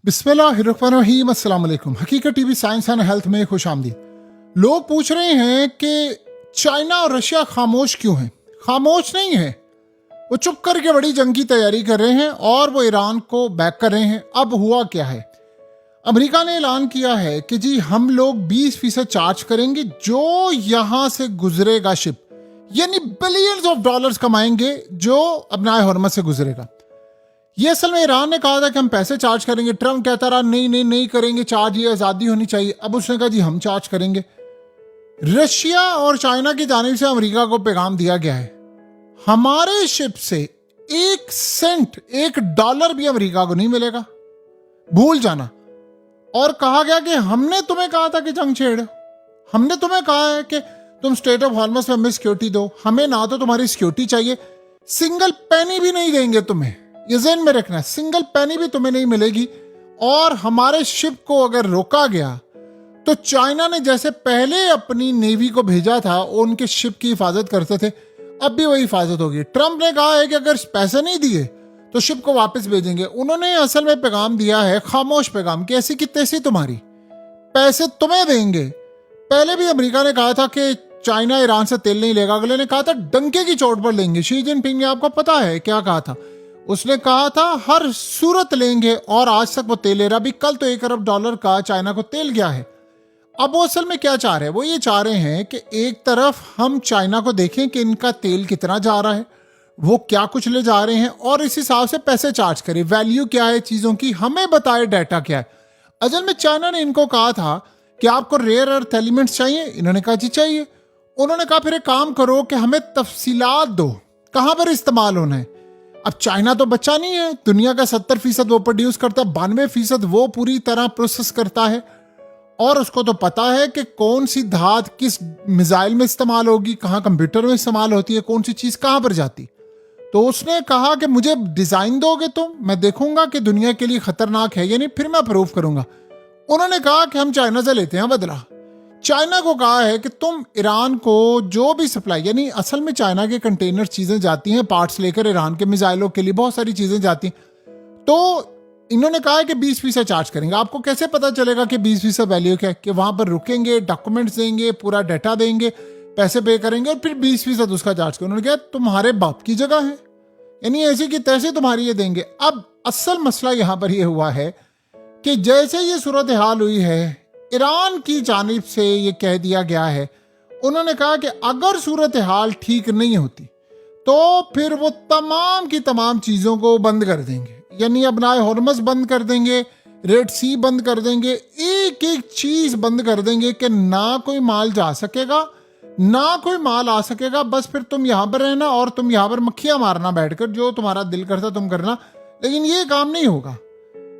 बिस्मिल्लाहिर्रहमानिर्रहीम, अस्सलाम वालेकुम। हकीकत टीवी साइंस एंड हेल्थ में खुश आमदीद। लोग पूछ रहे हैं कि चाइना और रशिया खामोश क्यों हैं? खामोश नहीं है, वो चुप करके बड़ी जंग की तैयारी कर रहे हैं और वो ईरान को बैक कर रहे हैं। अब हुआ क्या है? अमेरिका ने ऐलान किया है कि जी हम लोग 20% चार्ज करेंगे जो यहां से गुजरेगा शिप, यानी बिलियंस ऑफ डॉलर्स कमाएंगे जो अपना हॉर्मस से गुजरेगा। ये असल में ईरान ने कहा था कि हम पैसे चार्ज करेंगे। ट्रम्प कहता रहा नहीं करेंगे चार्ज, ये आज़ादी होनी चाहिए। अब उसने कहा जी हम चार्ज करेंगे। रशिया और चाइना की जानिब से अमेरिका को पैगाम दिया गया है, हमारे शिप से 1 सेंट $1 भी अमेरिका को नहीं मिलेगा, भूल जाना। और कहा गया कि हमने तुम्हें कहा था कि जंग छेड़ो, हमने तुम्हें कहा है कि तुम स्टेट ऑफ हॉर्मस में हमें सिक्योरिटी दो, हमें ना तो तुम्हारी सिक्योरिटी चाहिए, सिंगल पेनी भी नहीं देंगे तुम्हें, ये ज़हन में रखना, सिंगल पेनी भी तुम्हें नहीं मिलेगी। और हमारे शिप को अगर रोका गया तो चाइना ने जैसे पहले अपनी नेवी को भेजा था, उनके शिप की हिफाजत करते थे, अब भी वही हिफाजत होगी। ट्रम्प ने कहा है कि अगर पैसे नहीं दिए तो शिप को वापस भेजेंगे। उन्होंने असल में पैगाम दिया है, खामोश पैगाम, कि ऐसी की तैसी तुम्हारी, पैसे तुम्हें देंगे। पहले भी अमेरिका ने कहा था कि चाइना ईरान से तेल नहीं लेगा, अगले ने कहा था डंके की चोट पर लेंगे। शी जिनपिंग ने, आपको पता है क्या कहा था? उसने कहा था हर सूरत लेंगे, और आज तक वो तेल ले रहा। भी कल तो $1 अरब का चाइना को तेल गया है। अब वो असल में क्या चाह रहे हैं? वो ये चाह रहे हैं कि एक तरफ हम चाइना को देखें कि इनका तेल कितना जा रहा है, वो क्या कुछ ले जा रहे हैं, और इस हिसाब से पैसे चार्ज करें। वैल्यू क्या है चीज़ों की, हमें बताए डाटा क्या है। असल में चाइना ने इनको कहा था कि आपको रेयर अर्थ एलिमेंट्स चाहिए, इन्होंने कहा जी चाहिए। उन्होंने कहा फिर एक काम करो कि हमें तफसीलात दो, कहाँ पर इस्तेमाल होना है। अब चाइना तो बच्चा नहीं है, दुनिया का 70% वो प्रोड्यूस करता है, 92% वो पूरी तरह प्रोसेस करता है, और उसको तो पता है कि कौन सी धात किस मिसाइल में इस्तेमाल होगी, कहाँ कंप्यूटर में इस्तेमाल होती है, कौन सी चीज़ कहाँ पर जाती। तो उसने कहा कि मुझे डिज़ाइन दोगे तो मैं देखूंगा कि दुनिया के लिए खतरनाक है या नहीं, फिर मैं अप्रूव करूंगा। उन्होंने कहा कि हम चाइना से लेते हैं बदला। चाइना को कहा है कि तुम ईरान को जो भी सप्लाई, यानी असल में चाइना के कंटेनर चीज़ें जाती हैं, पार्ट्स लेकर ईरान के मिसाइलों के लिए बहुत सारी चीज़ें जाती हैं, तो इन्होंने कहा है कि 20% चार्ज करेंगे। आपको कैसे पता चलेगा कि 20% वैल्यू क्या है? कि वहाँ पर रुकेंगे, डॉक्यूमेंट्स देंगे, पूरा डाटा देंगे, पैसे पे करेंगे, और फिर 20% उसका चार्ज करेंगे। उन्होंने कहा तुम्हारे बाप की जगह है, यानी ऐसे की तैसे तुम्हारी ये देंगे। अब असल मसला यहाँ पर ये हुआ है कि जैसे ये सूरत हाल हुई है, ईरान की जानिब से ये कह दिया गया है, उन्होंने कहा कि अगर सूरत हाल ठीक नहीं होती तो फिर वो तमाम की तमाम चीज़ों को बंद कर देंगे, यानी अपना हॉर्मस बंद कर देंगे, रेड सी बंद कर देंगे, एक एक चीज़ बंद कर देंगे कि ना कोई माल जा सकेगा ना कोई माल आ सकेगा। बस फिर तुम यहाँ पर रहना और तुम यहाँ पर मक्खियाँ मारना बैठकर, जो तुम्हारा दिल करता तुम करना, लेकिन ये काम नहीं होगा।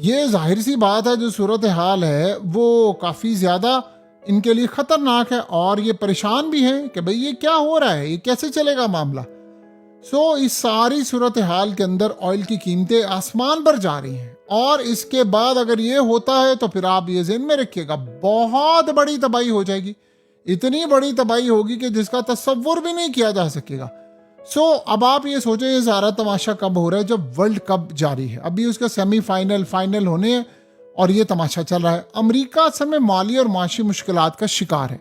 ये जाहिर सी बात है, जो सूरत हाल है वो काफ़ी ज़्यादा इनके लिए ख़तरनाक है, और ये परेशान भी हैं कि भाई ये क्या हो रहा है, ये कैसे चलेगा मामला। इस सारी सूरत हाल के अंदर ऑयल की कीमतें आसमान पर जा रही हैं, और इसके बाद अगर ये होता है तो फिर आप ये ज़हन में रखिएगा बहुत बड़ी तबाही हो जाएगी। इतनी बड़ी तबाही होगी कि जिसका तसव्वुर भी नहीं किया जा सकेगा। अब आप ये सोचें ये सारा तमाशा कब हो रहा है? जब वर्ल्ड कप जारी है, अभी उसका सेमीफाइनल फाइनल होने हैं और ये तमाशा चल रहा है। अमेरिका असल में माली और माशी मुश्किलात का शिकार है।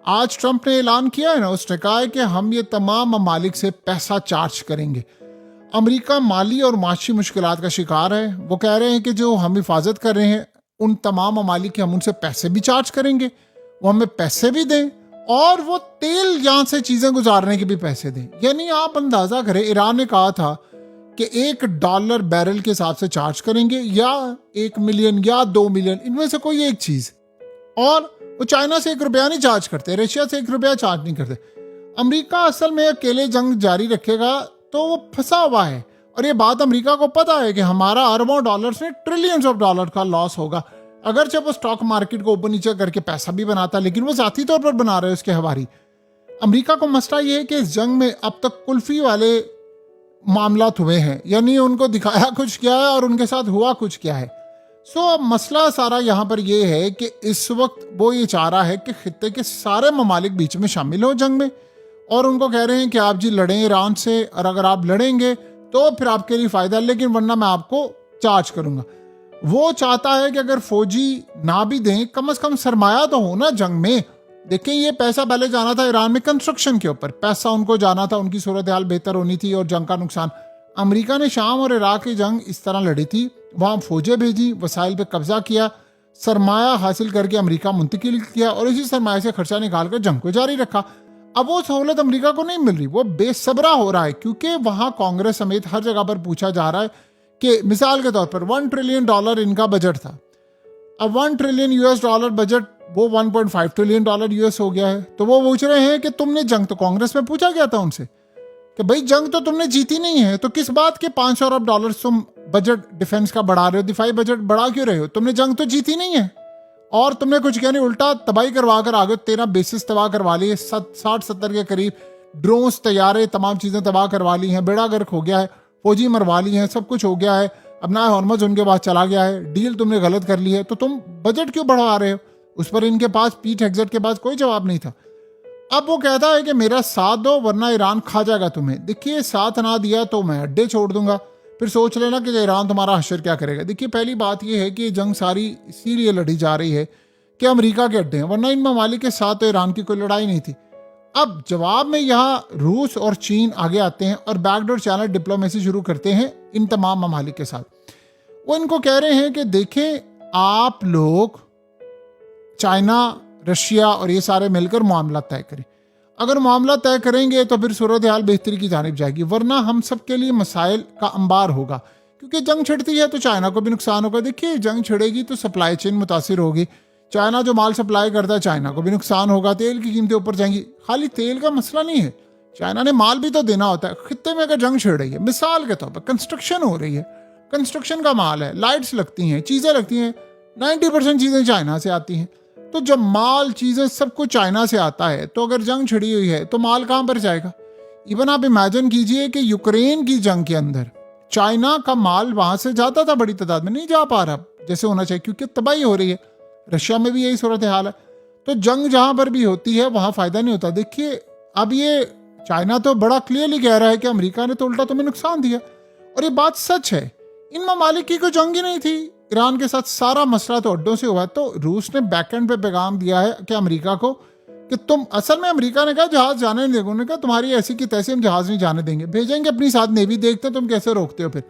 आज ट्रंप ने ऐलान किया है ना, उसने कहा है कि हम ये तमाम ममालिक से पैसा चार्ज करेंगे। अमेरिका माली और माशी मुश्किलात का शिकार है। वो कह रहे हैं कि जो हम हिफाजत कर रहे हैं उन तमाम ममालिक के, हम उनसे पैसे भी चार्ज करेंगे, वो हमें पैसे भी दें, और वो तेल यहाँ से चीज़ें गुजारने के भी पैसे दें। यानी आप अंदाज़ा करें, ईरान ने कहा था कि $1 बैरल के हिसाब से चार्ज करेंगे, या 1 मिलियन या 2 मिलियन, इनमें से कोई एक चीज़। और वो चाइना से $1 नहीं चार्ज करते, रशिया से $1 चार्ज नहीं करते। अमेरिका असल में अकेले जंग जारी रखेगा तो वो फंसा हुआ है, और ये बात अमेरिका को पता है कि हमारा अरबों डॉलर्स में ट्रिलियंस ऑफ डॉलर का लॉस होगा। अगर जब वो स्टॉक मार्केट को ऊपर नीचे करके पैसा भी बनाता, लेकिन वो ज़ाती तौर पर बना रहे हैं उसके हवारी। अमेरिका को मसला ये है कि इस जंग में अब तक कुल्फी वाले मामलात हुए हैं, यानी उनको दिखाया कुछ क्या है और उनके साथ हुआ कुछ क्या है। अब मसला सारा यहाँ पर ये है कि इस वक्त वो ये चाह रहा है कि खित्ते के सारे ममालिक बीच में शामिल हो जंग में, और उनको कह रहे हैं कि आप जी लड़ें ईरान से, और अगर आप लड़ेंगे तो फिर आपके लिए फ़ायदा, लेकिन वरना मैं आपको चार्ज करूँगा। वो चाहता है कि अगर फौजी ना भी दें, कम से कम सरमाया तो हो ना जंग में। देखिए, ये पैसा पहले जाना था ईरान में कंस्ट्रक्शन के ऊपर, पैसा उनको जाना था, उनकी सूरत हाल बेहतर होनी थी और जंग का नुकसान। अमेरिका ने शाम और इराक की जंग इस तरह लड़ी थी, वहां फौजें भेजी, वसाइल पे कब्जा किया, सरमाया हासिल करके अमेरिका मुंतकिल किया और इसी सरमाया से खर्चा निकालकर जंग को जारी रखा। अब वो सहूलत अमेरिका को नहीं मिल रही, वो बेसब्रा हो रहा है, क्योंकि वहां कांग्रेस समेत हर जगह पर पूछा जा रहा है कि मिसाल के तौर पर $1 ट्रिलियन इनका बजट था। अब $1 ट्रिलियन बजट वो $1.5 ट्रिलियन हो गया है। तो वो पूछ रहे हैं कि तुमने जंग, तो कांग्रेस में पूछा गया था उनसे कि भाई जंग तो तुमने जीती नहीं है, तो किस बात के $500 अरब तुम बजट डिफेंस का बढ़ा रहे हो, दिफाई बजट बढ़ा क्यों रहे हो, तुमने जंग तो जीती नहीं है। और तुमने कुछ क्या नहीं, उल्टा तबाही करवा कर आगे 13 बेसिस तबाह करवा लिए, 60-70 के करीब ड्रोन्स, तैयारे, तमाम चीजें तबाह करवा ली हैं, बेड़ा गर्क हो गया है, फौजी मरवा ली हैं, सब कुछ हो गया है। अब ना हॉर्मज उनके पास चला गया है, डील तुमने गलत कर ली है, तो तुम बजट क्यों बढ़ा रहे हो। उस पर इनके पास, पीट हेग्सेट के पास कोई जवाब नहीं था। अब वो कहता है कि मेरा साथ दो वरना ईरान खा जाएगा तुम्हें। देखिए, साथ ना दिया तो मैं अड्डे छोड़ दूंगा, फिर सोच लेना कि ईरान तुम्हारा हश्र क्या करेगा। देखिए, पहली बात यह है कि ये जंग सारी इसीलिए लड़ी जा रही है कि अमेरिका के अड्डे हैं, वरना इन ममालिक के साथ तो ईरान की कोई लड़ाई नहीं थी। अब जवाब में यहाँ रूस और चीन आगे आते हैं और बैकडोर चैनल डिप्लोमेसी शुरू करते हैं इन तमाम ममालिक के साथ। वो इनको कह रहे हैं कि देखें, आप लोग चाइना, रशिया और ये सारे मिलकर मामला तय करें। अगर मामला तय करेंगे तो फिर सूरत हाल बेहतरी की जानिब जाएगी, वरना हम सब के लिए मसाइल का अंबार होगा, क्योंकि जंग छिड़ती है तो चाइना को भी नुकसान होगा। देखिए, जंग छिड़ेगी तो सप्लाई चेन मुतासिर होगी, चाइना जो माल सप्लाई करता है चाइना को भी नुकसान होगा, तेल की कीमतें ऊपर जाएंगी। खाली तेल का मसला नहीं है, चाइना ने माल भी तो देना होता है। खित्ते में अगर जंग छिड़ रही है, मिसाल के तौर पर कंस्ट्रक्शन हो रही है, कंस्ट्रक्शन का माल है, लाइट्स लगती हैं, चीजें लगती हैं, 90% चीजें चाइना से आती हैं। तो जब माल, चीजें, सब कुछ चाइना से आता है, तो अगर जंग छिड़ी हुई है तो माल कहां पर जाएगा। इवन आप इमेजिन कीजिए कि यूक्रेन की जंग के अंदर चाइना का माल वहां से जाता था, बड़ी तादाद में नहीं जा पा रहा जैसे होना चाहिए, क्योंकि तबाही हो रही है। रशिया में भी यही सूरत हाल है। तो जंग जहां पर भी होती है वहां फायदा नहीं होता। देखिए, अब ये चाइना तो बड़ा क्लियरली कह रहा है कि अमेरिका ने तो उल्टा तुम्हें नुकसान दिया, और ये बात सच है। इन ममालिक की कोई जंग ही नहीं थी, ईरान के साथ सारा मसला तो अड्डों से हुआ। तो रूस ने बैकएंड पे पैगाम दिया है कि अमेरिका को कि तुम, असल में अमेरिका ने कहा जहाज जाने नहीं देंगे, उन्होंने कहा तुम्हारी ऐसी की तैसी हम जहाज नहीं जाने देंगे, भेजेंगे अपनी साथ नेवी, देखते तुम कैसे रोकते हो। फिर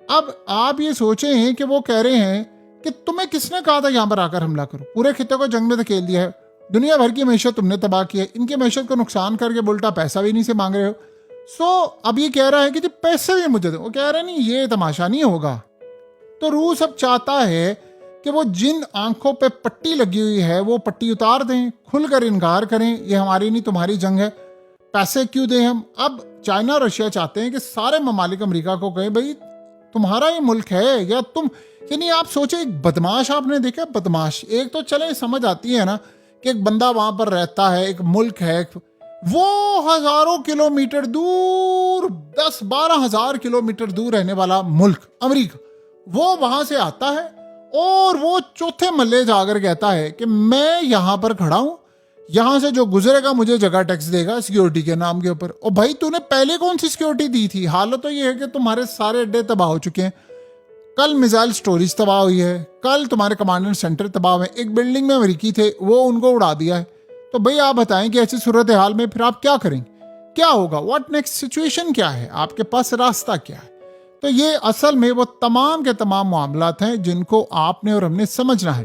अब आप ये सोचे हैं कि वो कह रहे हैं कि तुम्हें किसने कहा था यहाँ पर आकर हमला करो, पूरे खिते को जंग में धकेल दिया है, दुनिया भर की मैशत तुमने तबाह की है, इनकी मैशत को नुकसान करके उल्टा पैसा भी नहीं से मांग रहे हो। सो अब ये कह रहा है कि जी पैसे भी मुझे दो। वो कह रहे नहीं, ये तमाशा नहीं होगा। तो रूस अब चाहता है कि वो जिन आंखों पे पट्टी लगी हुई है वो पट्टी उतार दें, खुलकर इनकार करें, ये हमारी नहीं तुम्हारी जंग है, पैसे क्यों दें हम। अब चाइना और रशिया चाहते हैं कि सारे ममालिक अमेरिका को कहें भाई तुम्हारा ये मुल्क है या तुम, यानी आप सोचे एक बदमाश आपने देखा, बदमाश एक तो चले समझ आती है ना कि एक बंदा वहां पर रहता है, एक मुल्क है, वो हजारों किलोमीटर दूर, 10-12 हजार किलोमीटर दूर रहने वाला मुल्क अमेरिका, वो वहां से आता है और वो चौथे मल्ले जाकर कहता है कि मैं यहां पर खड़ा हूं, यहां से जो गुजरेगा मुझे जगह टैक्स देगा सिक्योरिटी के नाम के ऊपर। और भाई तूने पहले कौन सी सिक्योरिटी दी थी। हालत तो ये है कि तुम्हारे सारे अड्डे तबाह हो चुके हैं, कल मिसाइल स्टोरेज तबाह हुई है, कल तुम्हारे कमांडेंट सेंटर तबाह हुए, एक बिल्डिंग में अमेरिकी थे वो उनको उड़ा दिया है। तो भाई आप बताएं कि ऐसी सूरत हाल में फिर आप क्या करेंगे, क्या होगा, व्हाट नेक्स्ट सिचुएशन क्या है, आपके पास रास्ता क्या है। तो ये असल में वो तमाम के तमाम मामलात हैं जिनको आपने और हमने समझना है।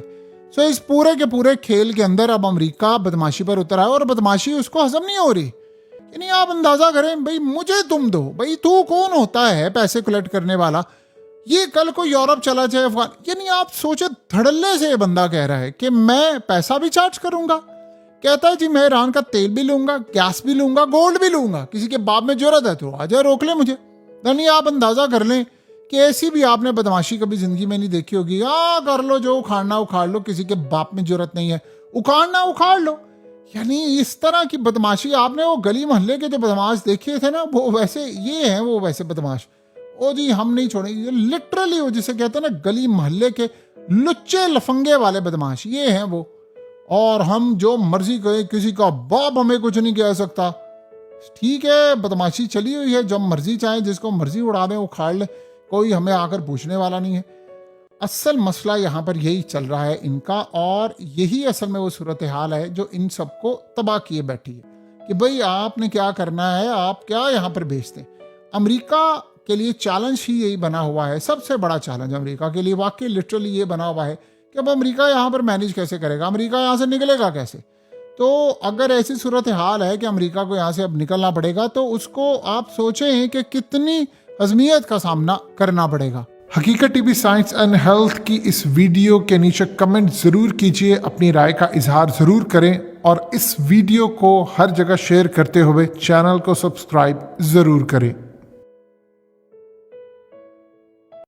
सो इस पूरे के पूरे खेल के अंदर अब अमेरिका बदमाशी पर उतर आया और बदमाशी उसको हजम नहीं हो रही। यानी आप अंदाजा करें, भाई मुझे तुम दो, भाई तू कौन होता है पैसे कलेक्ट करने वाला, ये कल को यूरोप चला जाए, अफगान, यानी आप सोचे धड़ल्ले से ये बंदा कह रहा है कि मैं पैसा भी चार्ज करूंगा। कहता है जी मैं ईरान का तेल भी लूंगा, गैस भी लूंगा, गोल्ड भी लूंगा, किसी के बाप में जरूरत है तो आजा रोक ले मुझे। यानी आप अंदाजा कर लें कि ऐसी भी आपने बदमाशी कभी जिंदगी में नहीं देखी होगी। कर लो जो उखाड़ना उखाड़ लो, किसी के बाप में जरूरत नहीं है, उखाड़ना उखाड़ लो। यानी इस तरह की बदमाशी आपने वो गली मोहल्ले के जो बदमाश देखे थे ना, वो वैसे ये हैं, वो वैसे बदमाश। ओ जी हम नहीं छोड़ेंगे, लिटरली वो जिसे कहते हैं ना गली मोहल्ले के लुच्चे लफंगे वाले बदमाश, ये हैं वो। और हम जो मर्जी करें, किसी का बाप हमें कुछ नहीं कह सकता। ठीक है, बदमाशी चली हुई है, जब मर्जी चाहे जिसको मर्जी उड़ा दें उखाड़ ले, कोई हमें आकर पूछने वाला नहीं है। असल मसला यहाँ पर यही चल रहा है इनका, और यही असल में वो सूरत हाल है जो इन सबको तबाह किए बैठी है कि भाई आपने क्या करना है, आप क्या यहाँ पर भेजते हैं। अमेरिका के लिए चैलेंज ही यही बना हुआ है, सबसे बड़ा चैलेंज अमेरिका के लिए वाकई लिटरली ये बना हुआ है कि अब अमेरिका यहाँ पर मैनेज कैसे करेगा, अमेरिका यहाँ से निकलेगा कैसे। तो अगर ऐसी सूरत हाल है कि अमेरिका को यहाँ से अब निकलना पड़ेगा, तो उसको आप सोचें कि कितनी अज़मियत का सामना करना पड़ेगा। हकीकत टीवी साइंस एंड हेल्थ की इस वीडियो के नीचे कमेंट ज़रूर कीजिए, अपनी राय का इजहार ज़रूर करें और इस वीडियो को हर जगह शेयर करते हुए चैनल को सब्सक्राइब ज़रूर करें।